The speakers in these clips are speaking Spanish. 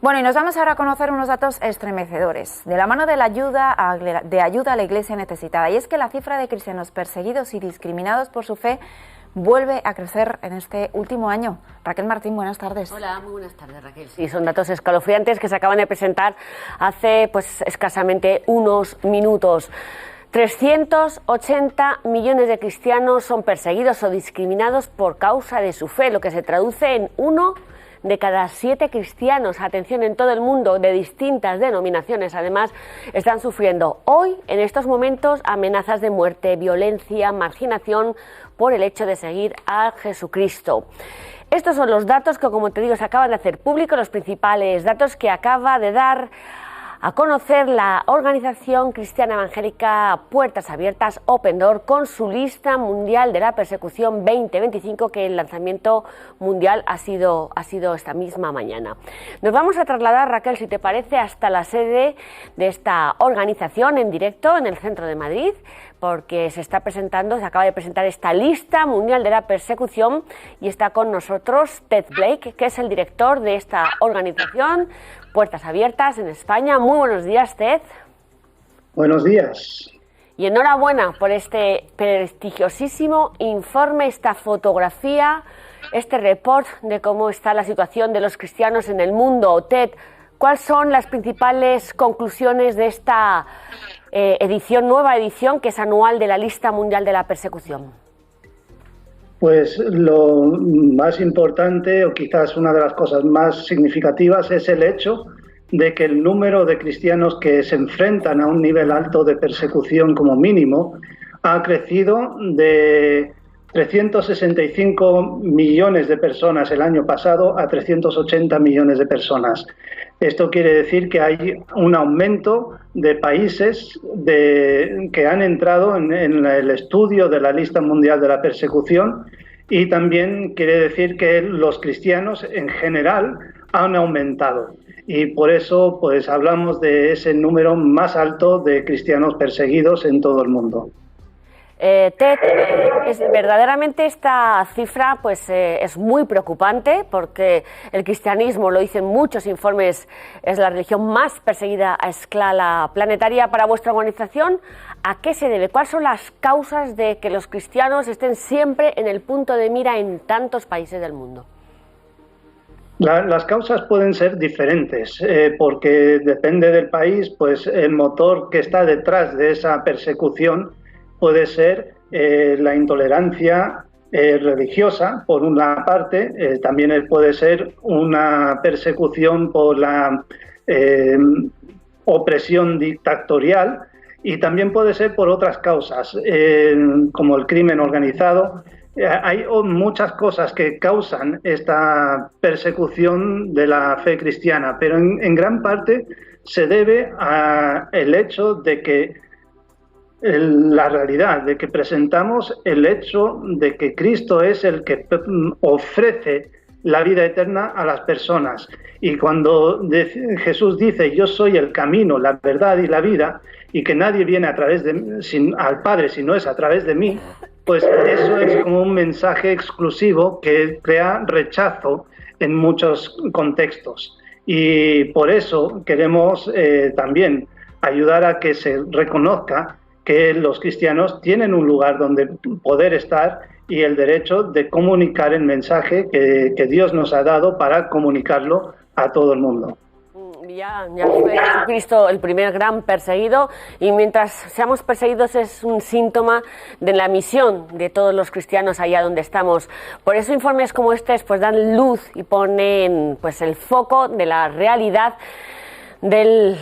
Bueno, y nos vamos ahora a conocer unos datos estremecedores, de la mano de ayuda a la Iglesia necesitada. Y es que la cifra de cristianos perseguidos y discriminados por su fe vuelve a crecer en este último año. Raquel Martín, buenas tardes. Hola, muy buenas tardes, Raquel. Sí, son datos escalofriantes que se acaban de presentar hace escasamente unos minutos. 380 millones de cristianos son perseguidos o discriminados por causa de su fe, lo que se traduce en 1 de cada 7 cristianos, atención, en todo el mundo, de distintas denominaciones, además, están sufriendo hoy, en estos momentos, amenazas de muerte, violencia, marginación por el hecho de seguir a Jesucristo. Estos son los datos que, como te digo, se acaban de hacer públicos, los principales datos que acaba de dar a conocer la organización cristiana evangélica Puertas Abiertas, Open Door, con su lista mundial de la persecución 2025, que el lanzamiento mundial ha sido esta misma mañana. Nos vamos a trasladar, Raquel, si te parece, hasta la sede de esta organización en directo en el centro de Madrid, porque se acaba de presentar esta lista mundial de la persecución y está con nosotros Ted Blake, que es el director de esta organización Puertas Abiertas en España. Muy buenos días, Ted. Buenos días. Y enhorabuena por este prestigiosísimo informe, esta fotografía, este report de cómo está la situación de los cristianos en el mundo. Ted, ¿cuáles son las principales conclusiones de esta nueva edición, que es anual, de la lista mundial de la persecución? Pues lo más importante, o quizás una de las cosas más significativas, es el hecho de que el número de cristianos que se enfrentan a un nivel alto de persecución como mínimo ha crecido de 365 millones de personas el año pasado a 380 millones de personas. Esto quiere decir que hay un aumento de países que han entrado en el estudio de la lista mundial de la persecución, y también quiere decir que los cristianos en general han aumentado. Y por eso hablamos de ese número más alto de cristianos perseguidos en todo el mundo. Ted, verdaderamente esta cifra es muy preocupante, porque el cristianismo, lo dicen muchos informes, es la religión más perseguida a escala planetaria. Para vuestra organización, ¿a qué se debe? ¿Cuáles son las causas de que los cristianos estén siempre en el punto de mira en tantos países del mundo? Las causas pueden ser diferentes, porque depende del país, el motor que está detrás de esa persecución puede ser la intolerancia religiosa, por una parte. También puede ser una persecución por la opresión dictatorial, y también puede ser por otras causas, como el crimen organizado. Hay muchas cosas que causan esta persecución de la fe cristiana, pero en gran parte se debe al hecho de que la realidad de que presentamos el hecho de que Cristo es el que ofrece la vida eterna a las personas. Y cuando Jesús dice: yo soy el camino, la verdad y la vida, y que nadie viene al Padre si no es a través de mí, pues eso es como un mensaje exclusivo que crea rechazo en muchos contextos. Y por eso queremos también ayudar a que se reconozca que los cristianos tienen un lugar donde poder estar y el derecho de comunicar el mensaje que Dios nos ha dado para comunicarlo a todo el mundo. Ya fue Jesucristo el primer gran perseguido, y mientras seamos perseguidos es un síntoma de la misión de todos los cristianos allá donde estamos. Por eso informes como este dan luz y ponen el foco de la realidad del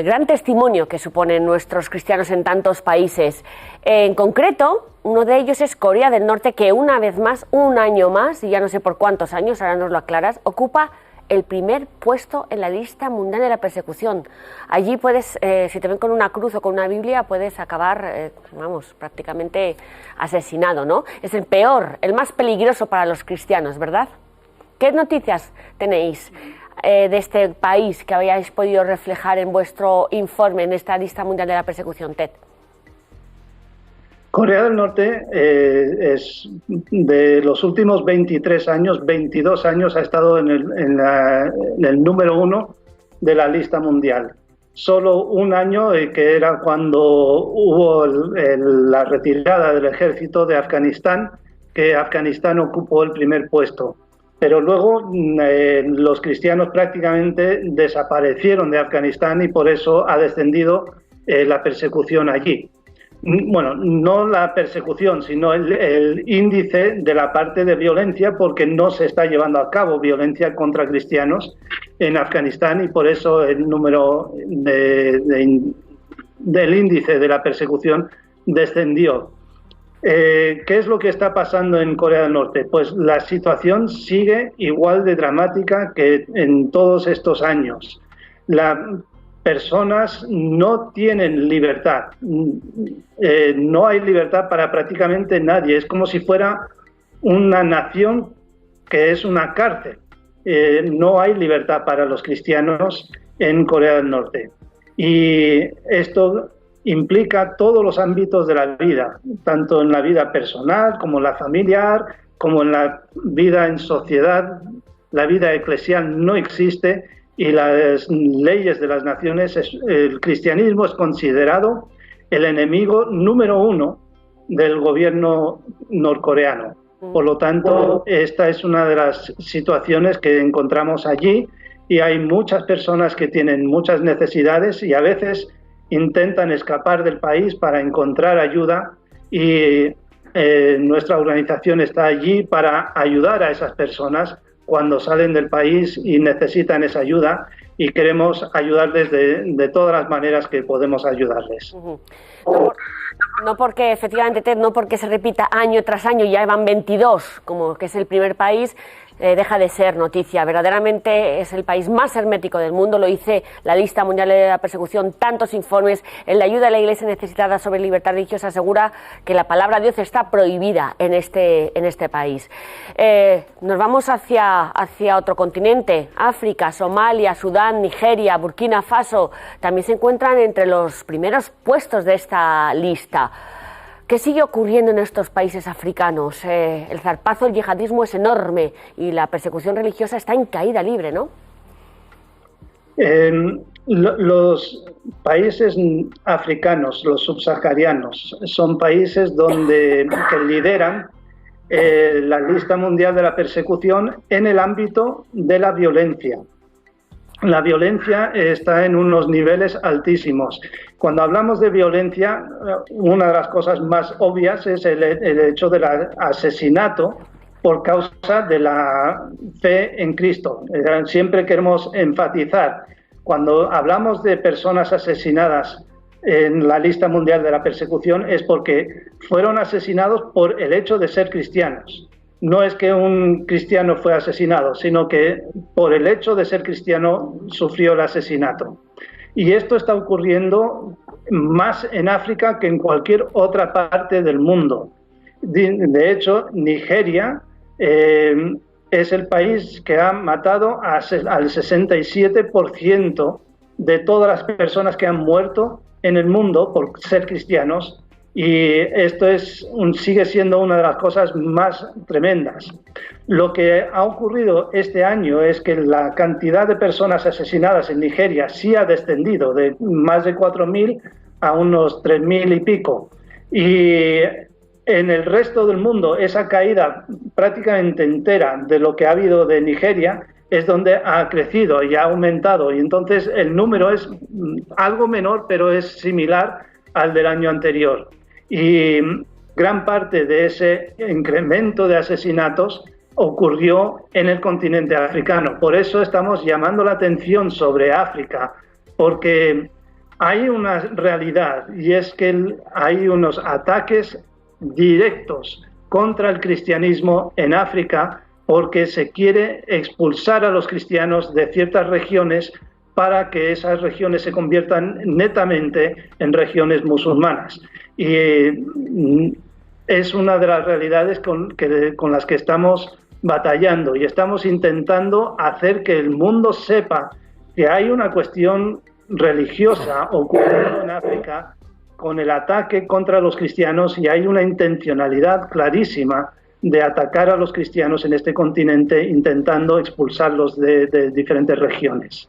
gran testimonio que suponen nuestros cristianos en tantos países. En concreto, uno de ellos es Corea del Norte, que una vez más, un año más, y ya no sé por cuántos años, ahora nos lo aclaras, ocupa el primer puesto en la lista mundial de la persecución. Allí puedes, si te ven con una cruz o con una Biblia, puedes acabar, prácticamente asesinado, ¿no? Es el peor, el más peligroso para los cristianos, ¿verdad? ¿Qué noticias tenéis de este país que habíais podido reflejar en vuestro informe, en esta lista mundial de la persecución, Ted? Corea del Norte es de los últimos 23 años, 22 años ha estado en el número 1 de la lista mundial. Solo un año, que era cuando hubo la retirada del ejército de Afganistán, que Afganistán ocupó el primer puesto. Pero luego los cristianos prácticamente desaparecieron de Afganistán y por eso ha descendido la persecución allí. Bueno, no la persecución, sino el índice de la parte de violencia, porque no se está llevando a cabo violencia contra cristianos en Afganistán y por eso el número del índice de la persecución descendió. ¿Qué es lo que está pasando en Corea del Norte? Pues la situación sigue igual de dramática que en todos estos años. Las personas no tienen libertad, no hay libertad para prácticamente nadie, es como si fuera una nación que es una cárcel. No hay libertad para los cristianos en Corea del Norte. Y esto implica todos los ámbitos de la vida, tanto en la vida personal como en la familiar, como en la vida en sociedad. La vida eclesial no existe y las leyes de las naciones, el cristianismo es considerado el enemigo número 1 del gobierno norcoreano. Por lo tanto, esta es una de las situaciones que encontramos allí y hay muchas personas que tienen muchas necesidades y a veces intentan escapar del país para encontrar ayuda y nuestra organización está allí para ayudar a esas personas cuando salen del país y necesitan esa ayuda y queremos ayudarles de todas las maneras que podemos ayudarles. No porque, efectivamente, Ted, no porque se repita año tras año, ya van 22, como que es el primer país, deja de ser noticia. Verdaderamente es el país más hermético del mundo, lo dice la Lista Mundial de la Persecución, tantos informes. En la ayuda a la Iglesia necesitada sobre libertad religiosa asegura que la palabra de Dios está prohibida en este país. Nos vamos hacia otro continente, África, Somalia, Sudán, Nigeria, Burkina Faso, también se encuentran entre los primeros puestos de esta lista. ¿Qué sigue ocurriendo en estos países africanos? El zarpazo del yihadismo es enorme y la persecución religiosa está en caída libre, ¿no? Los países africanos, los subsaharianos, son países que lideran la lista mundial de la persecución en el ámbito de la violencia. La violencia está en unos niveles altísimos. Cuando hablamos de violencia, una de las cosas más obvias es el hecho del asesinato por causa de la fe en Cristo. Siempre queremos enfatizar, cuando hablamos de personas asesinadas en la lista mundial de la persecución, es porque fueron asesinados por el hecho de ser cristianos. No es que un cristiano fue asesinado, sino que por el hecho de ser cristiano sufrió el asesinato. Y esto está ocurriendo más en África que en cualquier otra parte del mundo. De hecho, Nigeria es el país que ha matado al 67% de todas las personas que han muerto en el mundo por ser cristianos. Y esto sigue siendo una de las cosas más tremendas. Lo que ha ocurrido este año es que la cantidad de personas asesinadas en Nigeria sí ha descendido de más de 4.000 a unos 3.000 y pico. Y en el resto del mundo, esa caída prácticamente entera de lo que ha habido de Nigeria es donde ha crecido y ha aumentado. Y entonces el número es algo menor, pero es similar al del año anterior. Y gran parte de ese incremento de asesinatos ocurrió en el continente africano. Por eso estamos llamando la atención sobre África, porque hay una realidad y es que hay unos ataques directos contra el cristianismo en África porque se quiere expulsar a los cristianos de ciertas regiones para que esas regiones se conviertan netamente en regiones musulmanas. Y es una de las realidades con las que estamos batallando y estamos intentando hacer que el mundo sepa que hay una cuestión religiosa ocurriendo en África con el ataque contra los cristianos y hay una intencionalidad clarísima de atacar a los cristianos en este continente, intentando expulsarlos de diferentes regiones.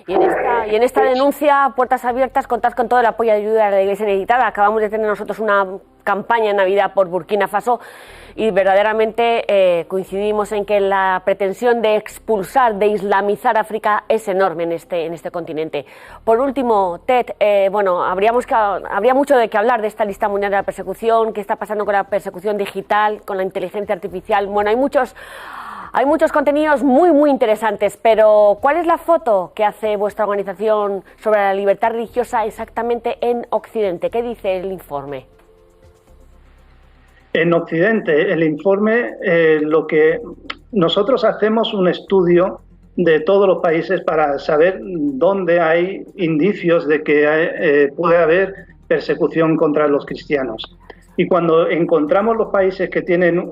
Y en esta denuncia, Puertas Abiertas, contad con todo el apoyo y ayuda de la Iglesia Necesitada. Acabamos de tener nosotros una campaña en Navidad por Burkina Faso y verdaderamente coincidimos en que la pretensión de expulsar, de islamizar África es enorme en este continente. Por último, Ted, habría mucho de qué hablar de esta lista mundial de la persecución, qué está pasando con la persecución digital, con la inteligencia artificial. Bueno, hay muchos contenidos muy, muy interesantes, pero ¿cuál es la foto que hace vuestra organización sobre la libertad religiosa exactamente en Occidente? ¿Qué dice el informe? En Occidente, el informe, lo que nosotros hacemos un estudio de todos los países para saber dónde hay indicios de que puede haber persecución contra los cristianos. Y cuando encontramos los países que tienen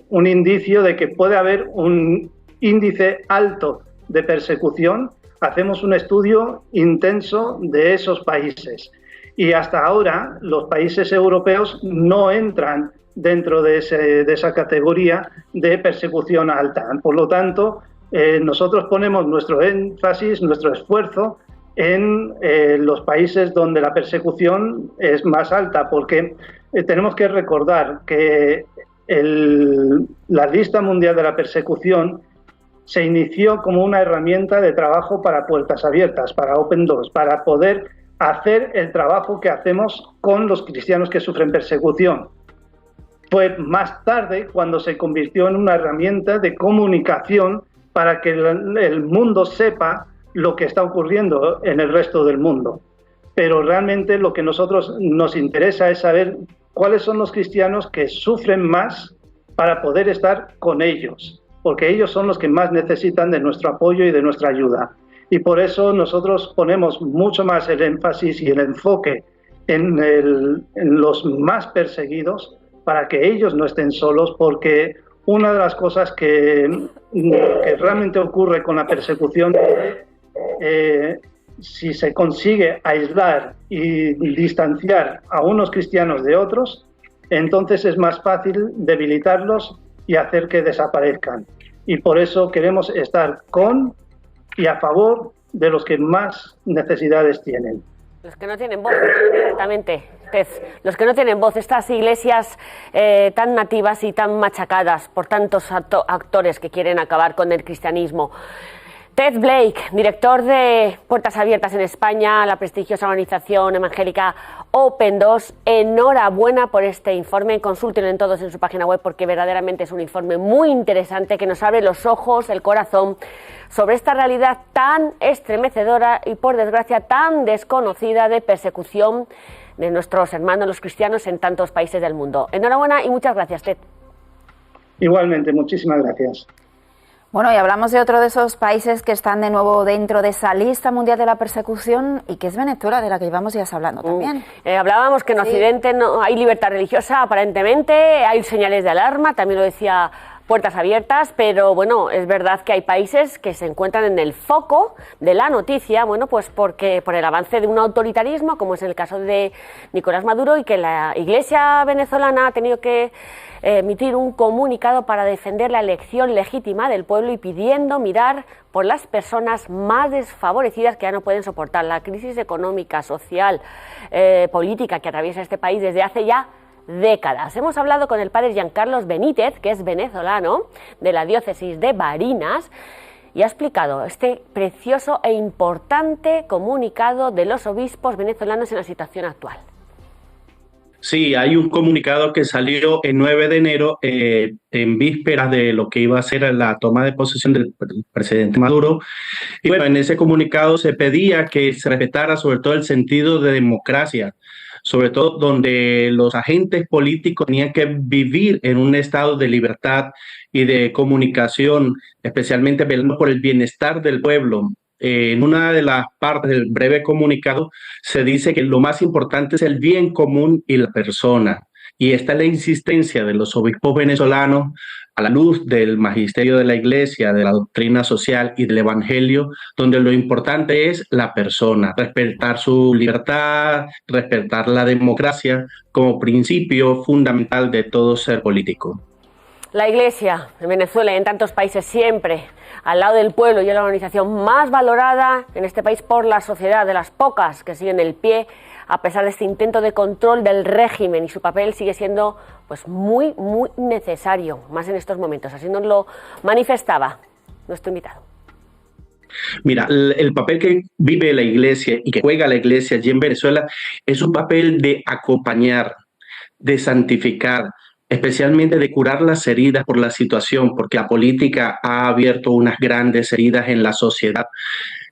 un indicio de que puede haber un índice alto de persecución, hacemos un estudio intenso de esos países. Y hasta ahora los países europeos no entran dentro de esa categoría de persecución alta. Por lo tanto, nosotros ponemos nuestro énfasis, nuestro esfuerzo en los países donde la persecución es más alta, porque tenemos que recordar que la lista mundial de la persecución se inició como una herramienta de trabajo para Puertas Abiertas, para Open Doors, para poder hacer el trabajo que hacemos con los cristianos que sufren persecución. Fue más tarde cuando se convirtió en una herramienta de comunicación para que el mundo sepa lo que está ocurriendo en el resto del mundo. Pero realmente lo que nos interesa es saber cuáles son los cristianos que sufren más para poder estar con ellos, porque ellos son los que más necesitan de nuestro apoyo y de nuestra ayuda. Y por eso nosotros ponemos mucho más el énfasis y el enfoque en los más perseguidos para que ellos no estén solos, porque una de las cosas que realmente ocurre con la persecución, si se consigue aislar y distanciar a unos cristianos de otros, entonces es más fácil debilitarlos y hacer que desaparezcan. Y por eso queremos estar con y a favor de los que más necesidades tienen. Los que no tienen voz, exactamente, los que no tienen voz, estas iglesias tan nativas y tan machacadas por tantos actores que quieren acabar con el cristianismo. Ted Blake, director de Puertas Abiertas en España, la prestigiosa organización evangélica Open Doors, enhorabuena por este informe, consúltenlo todos en su página web porque verdaderamente es un informe muy interesante que nos abre los ojos, el corazón, sobre esta realidad tan estremecedora y por desgracia tan desconocida de persecución de nuestros hermanos los cristianos en tantos países del mundo. Enhorabuena y muchas gracias, Ted. Igualmente, muchísimas gracias. Bueno, y hablamos de otro de esos países que están de nuevo dentro de esa lista mundial de la persecución y que es Venezuela, de la que llevamos días hablando también. Hablábamos que en Occidente no hay libertad religiosa, aparentemente, hay señales de alarma, también lo decía Puertas Abiertas, pero bueno, es verdad que hay países que se encuentran en el foco de la noticia, bueno, pues porque por el avance de un autoritarismo, como es el caso de Nicolás Maduro, y que la Iglesia venezolana ha tenido que emitir un comunicado para defender la elección legítima del pueblo y pidiendo mirar por las personas más desfavorecidas que ya no pueden soportar la crisis económica, social, política que atraviesa este país desde hace ya décadas. Hemos hablado con el padre Giancarlos Benítez, que es venezolano, de la diócesis de Barinas, y ha explicado este precioso e importante comunicado de los obispos venezolanos en la situación actual. Sí, hay un comunicado que salió el 9 de enero en vísperas de lo que iba a ser la toma de posesión del presidente Maduro. Y bueno, en ese comunicado se pedía que se respetara sobre todo el sentido de democracia, sobre todo donde los agentes políticos tenían que vivir en un estado de libertad y de comunicación, especialmente velando por el bienestar del pueblo. En una de las partes del breve comunicado se dice que lo más importante es el bien común y la persona. Y esta es la insistencia de los obispos venezolanos a la luz del magisterio de la Iglesia, de la doctrina social y del Evangelio, donde lo importante es la persona, respetar su libertad, respetar la democracia como principio fundamental de todo ser político. La Iglesia en Venezuela y en tantos países siempre al lado del pueblo, y es la organización más valorada en este país por la sociedad, de las pocas que siguen el pie a pesar de este intento de control del régimen, y su papel sigue siendo pues muy necesario, más en estos momentos. Así nos lo manifestaba nuestro invitado. Mira, el papel que vive la Iglesia y que juega la Iglesia allí en Venezuela es un papel de acompañar, de santificar, especialmente de curar las heridas por la situación, porque la política ha abierto unas grandes heridas en la sociedad,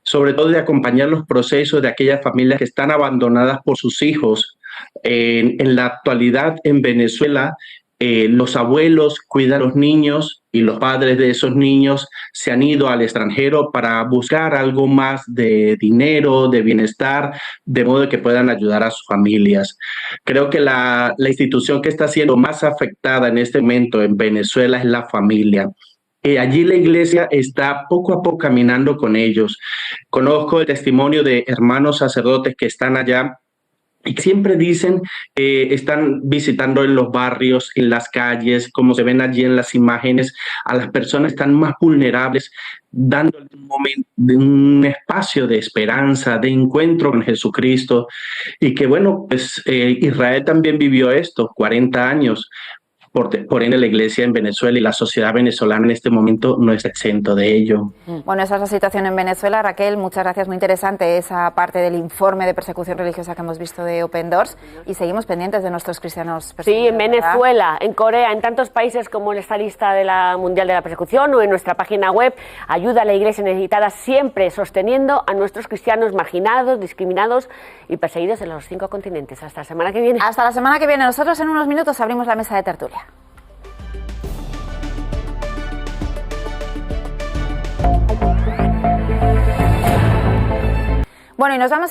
sobre todo de acompañar los procesos de aquellas familias que están abandonadas por sus hijos. En la actualidad en Venezuela, los abuelos cuidan a los niños y los padres de esos niños se han ido al extranjero para buscar algo más de dinero, de bienestar, de modo que puedan ayudar a sus familias. Creo que la institución que está siendo más afectada en este momento en Venezuela es la familia. Allí la Iglesia está poco a poco caminando con ellos. Conozco el testimonio de hermanos sacerdotes que están allá y siempre dicen que están visitando en los barrios, en las calles, como se ven allí en las imágenes, a las personas que están más vulnerables, dando un espacio de esperanza, de encuentro con Jesucristo. Y que bueno, pues Israel también vivió esto, 40 años. Por ende, la Iglesia en Venezuela y la sociedad venezolana en este momento no es exento de ello. Bueno, esa es la situación en Venezuela. Raquel, muchas gracias, muy interesante esa parte del informe de persecución religiosa que hemos visto de Open Doors, y seguimos pendientes de nuestros cristianos perseguidos. Sí, en Venezuela, en Corea, en tantos países como en esta lista de la Mundial de la Persecución o en nuestra página web, Ayuda a la Iglesia Necesitada, siempre sosteniendo a nuestros cristianos marginados, discriminados y perseguidos en los 5 continentes. Hasta la semana que viene. Hasta la semana que viene. Nosotros en unos minutos abrimos la mesa de tertulia. Bueno, y nos vamos a